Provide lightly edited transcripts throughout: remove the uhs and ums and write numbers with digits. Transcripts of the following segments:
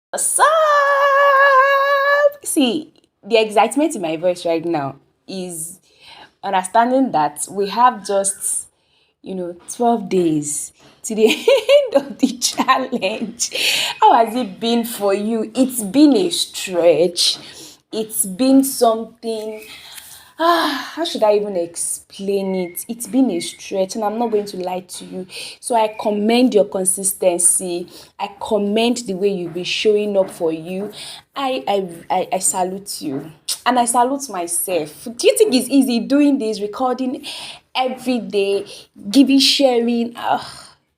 What's up? See, the excitement in my voice right now is understanding that we have just, 12 days to the end of the challenge. How has it been for you? It's been a stretch. It's been something. How should I even explain it? It's been a stretch, and I'm not going to lie to you. So I commend your consistency. I commend the way you've been showing up for you. I salute you, and I salute myself. Do you think it's easy doing this, recording every day, giving, sharing?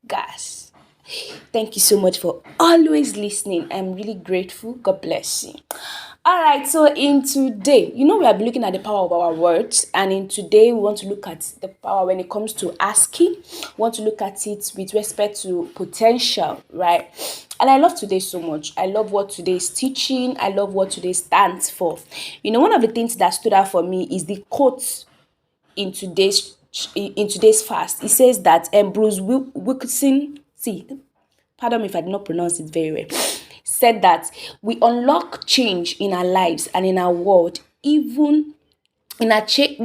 Gosh. Thank you so much for always listening. I'm really grateful. God bless you. All right, so in today, we have been looking at the power of our words, and in today, we want to look at the power when it comes to asking. We want to look at it with respect to potential, right? And I love today so much. I love what today is teaching. I love what today stands for. One of the things that stood out for me is the quote in today's fast. It says that Bruce Wilkinson, see, pardon me if I did not pronounce it very well, said that we unlock change in our lives and in our world, even in our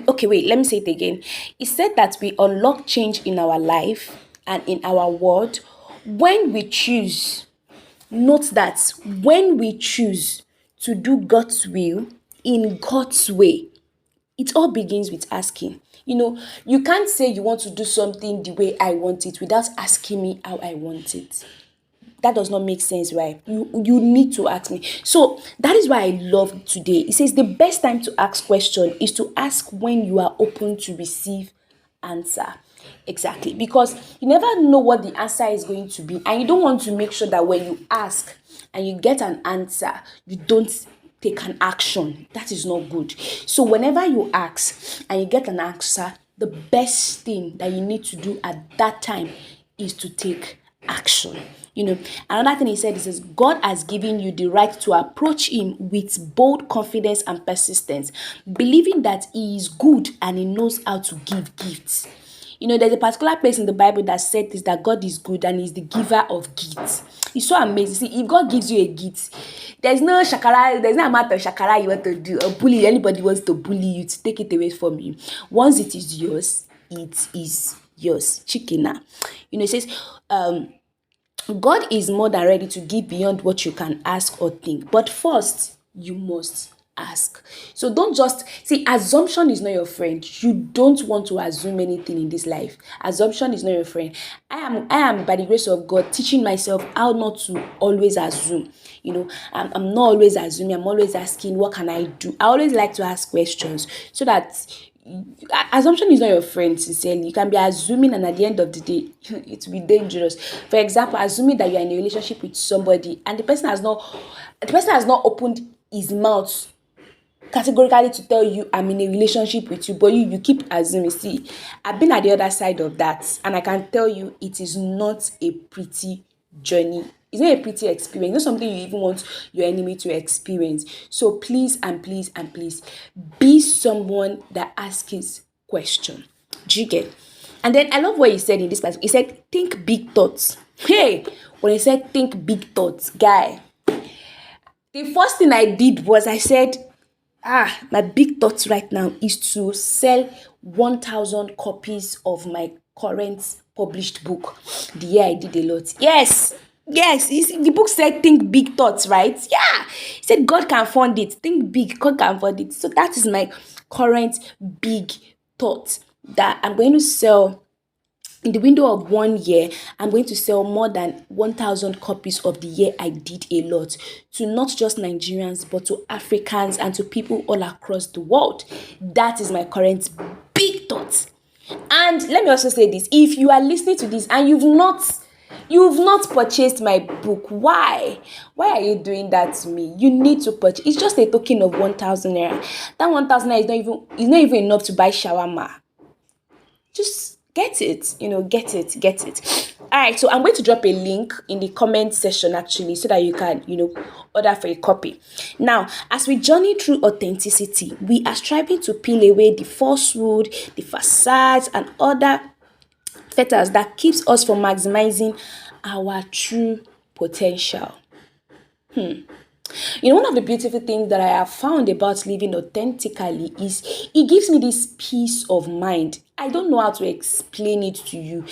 okay, wait, let me say it again. It said that we unlock change in our life and in our world when we choose, note that, when we choose to do God's will in God's way. It all begins with asking. You can't say you want to do something the way I want it without asking me how I want it. That does not make sense, right? You need to ask me. So that is why I love today. It says the best time to ask question is to ask when you are open to receive answer. Exactly, because you never know what the answer is going to be, and you don't want to make sure that when you ask and you get an answer, you don't take an action. That is not good. So whenever you ask and you get an answer, the best thing that you need to do at that time is to take action. Another thing he said is God has given you the right to approach him with bold confidence and persistence, believing that he is good and he knows how to give gifts. There's a particular place in the Bible that said this, that God is good and he's the giver of gifts. It's so amazing. See, if God gives you a gift, there's no shakara, there's no amount of shakara you want to do or bully. Anybody wants to bully you to take it away from you. Once it is yours, it is yours. Chikina. It says, God is more than ready to give beyond what you can ask or think. But first, you must ask. So don't just see, assumption is not your friend. You don't want to assume anything in this life. Assumption is not your friend. I am by the grace of God teaching myself how not to always assume. I'm not always assuming. I'm always asking, what can I do? I always like to ask questions so that assumption is not your friend. Sincerely, you can be assuming, and at the end of the day, it will be dangerous. For example, assuming that you are in a relationship with somebody and the person has not opened his mouth categorically to tell you I'm in a relationship with you, but you keep assuming. See, I've been at the other side of that, and I can tell you it is not a pretty journey. It's not a pretty experience. It's not something you even want your enemy to experience. So please and please and please be someone that asks question. Do you get? And then I love what he said in this passage. He said, think big thoughts. Hey, when he said think big thoughts, guy, the first thing I did was I said, my big thought right now is to sell 1,000 copies of my current published book. The year I did a lot. Yes. The book said think big thoughts, right? Yeah. It said God can fund it. Think big, God can fund it. So that is my current big thought, that I'm going to sell. In the window of 1 year, I'm going to sell more than 1,000 copies of the year I did a lot, to not just Nigerians, but to Africans and to people all across the world. That is my current big thought. And let me also say this. If you are listening to this and you've not purchased my book, why are you doing that to me? You need to purchase. It's just a token of 1,000 naira. That 1,000 naira is not even enough to buy shawarma. Just get it, get it. All right, so I'm going to drop a link in the comment section actually, so that you can, order for a copy. Now, as we journey through authenticity, we are striving to peel away the falsehood, the facades, and other fetters that keeps us from maximizing our true potential. One of the beautiful things that I have found about living authentically is it gives me this peace of mind. I don't know how to explain it to you.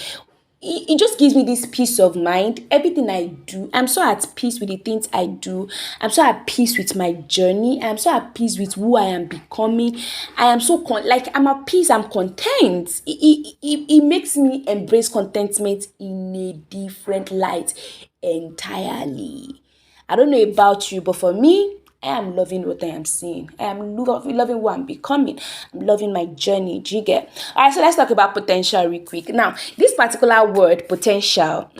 It just gives me this peace of mind. Everything I do, I'm so at peace with the things I do. I'm so at peace with my journey. I'm so at peace with who I am becoming. I am so I'm at peace. I'm content. It makes me embrace contentment in a different light entirely. I don't know about you, but for me, I am loving what I am seeing. I am loving who I'm becoming. I'm loving my journey. Do you get? All right, so let's talk about potential real quick. Now, this particular word, potential,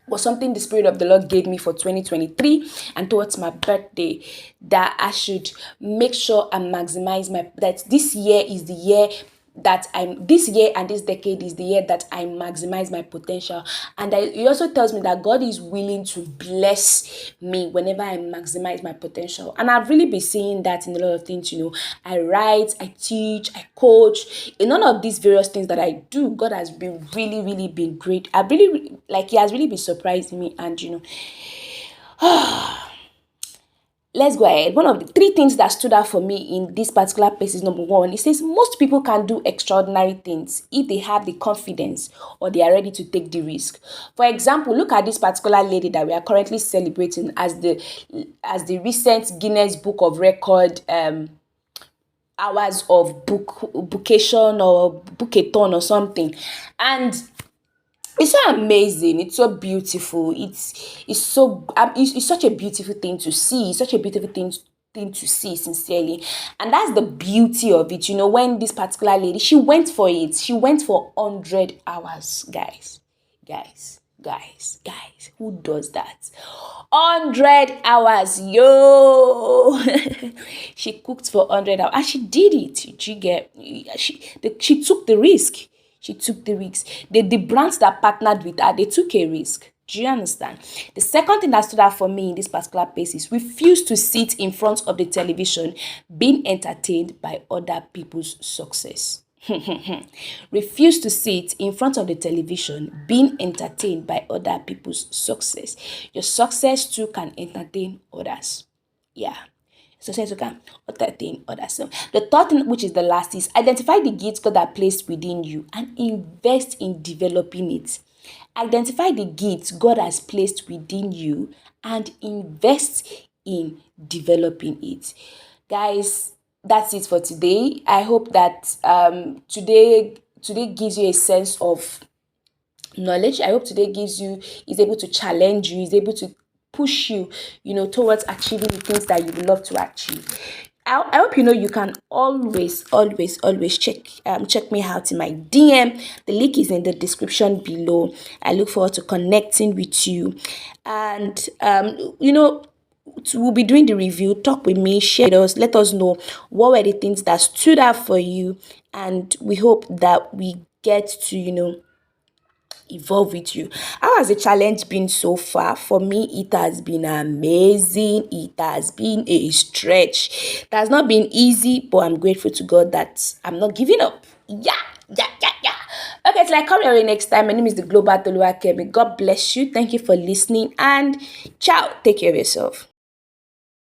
was something the Spirit of the Lord gave me for 2023 and towards my birthday, that I should make sure I maximize that this year is the year this year and this decade is the year that I maximize my potential. And it also tells me that God is willing to bless me whenever I maximize my potential. And I've really been seeing that in a lot of things. I write, I teach, I coach. In all of these various things that I do, God has been really, really been great. He has really been surprising me. And let's go ahead. One of the three things that stood out for me in this particular place is number one. It says most people can do extraordinary things if they have the confidence or they are ready to take the risk. For example, look at this particular lady that we are currently celebrating as the recent Guinness Book of Record hours of bookation or bookathon or something. And it's so amazing. It's so beautiful. It's such a beautiful thing to see. It's such a beautiful thing to see, sincerely. And that's the beauty of it. When this particular lady, she went for it. She went for 100 hours, guys. Who does that? 100 hours, yo. She cooked for 100 hours and she did it. She took the risk. She took the risk. The brands that partnered with her, they took a risk. Do you understand? The second thing that stood out for me in this particular place is refuse to sit in front of the television being entertained by other people's success. Refuse to sit in front of the television being entertained by other people's success. Your success too can entertain others. Yeah. Success you can entertain others. So the third thing, which is the last, is identify the gifts God has placed within you and invest in developing it. Identify the gifts God has placed within you and invest in developing it. Guys, that's it for today. I hope that today gives you a sense of knowledge. I hope today is able to challenge you, is able to push you, towards achieving the things that you would love to achieve. I hope you can always check me out in my DM. The link is in the description below. I look forward to connecting with you, and we'll be doing the review. Talk with me, share with us, let us know what were the things that stood out for you, and we hope that we get to evolve with you. How has the challenge been so far? For me, it has been amazing. It has been a stretch. It has not been easy, but I'm grateful to God that I'm not giving up. Yeah. Okay, till I come your way next time. My name is the Global Toluwakemi. God bless you. Thank you for listening, and ciao. Take care of yourself.